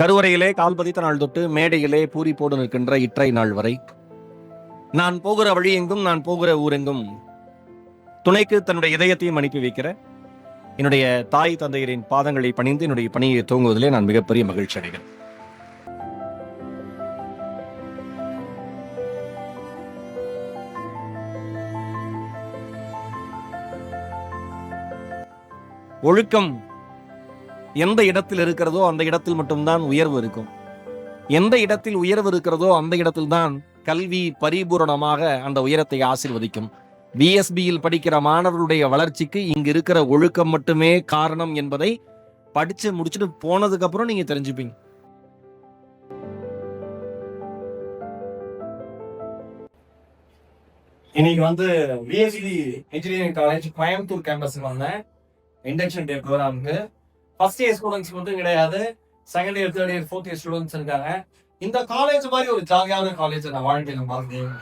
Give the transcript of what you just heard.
கருவறையிலே கால் பதித்த நாள் தொட்டு மேடையிலே பூரி போடு நிற்கின்ற இற்றை நாள் வரை நான் போகிற வழி எங்கும் நான் போகிற ஊரெங்கும் துணைக்கு தன்னுடைய இதயத்தையும் அனுப்பி வைக்கிற என்னுடைய தாய் தந்தையரின் பாதங்களை பணிந்து என்னுடைய பணியை துவங்குவதிலே நான் மிகப்பெரிய மகிழ்ச்சி அடைகிறேன். ஒழுக்கம் எந்த இடத்தில் இருக்கிறதோ அந்த இடத்தில் மட்டும்தான் உயர்வு இருக்கும். எந்த இடத்தில் உயர்வு இருக்கிறதோ அந்த இடத்தில் தான் கல்வி பரிபூரணமாக அந்த உயரத்தை ஆசீர்வதிக்கும். பிஎஸ்பியில் படிக்கிற மாணவர்களுடைய வளர்ச்சிக்கு இங்க இருக்கிற ஒழுக்கம் மட்டுமே காரணம் என்பதை படிச்சு முடிச்சுட்டு போனதுக்கு அப்புறம் நீங்க தெரிஞ்சுப்பீங்க. இன்னைக்கு பிஎஸ்சி இன்ஜினியரிங் காலேஜ் கோயம்புத்தூர் கேம்பஸ்க்கு வந்தேன் இண்டக்ஷன் டே ப்ரோக்ராமுக்கு. ஃபர்ஸ்ட் இயர் ஸ்டூடெண்ட்ஸ் மட்டும் கிடையாது, second year third year fourth year students இருக்காங்க. இந்த காலேஜ் மாதிரி ஒரு ஜாலியான காலேஜ் நான் வாழ்க்கையில பார்த்தேன்.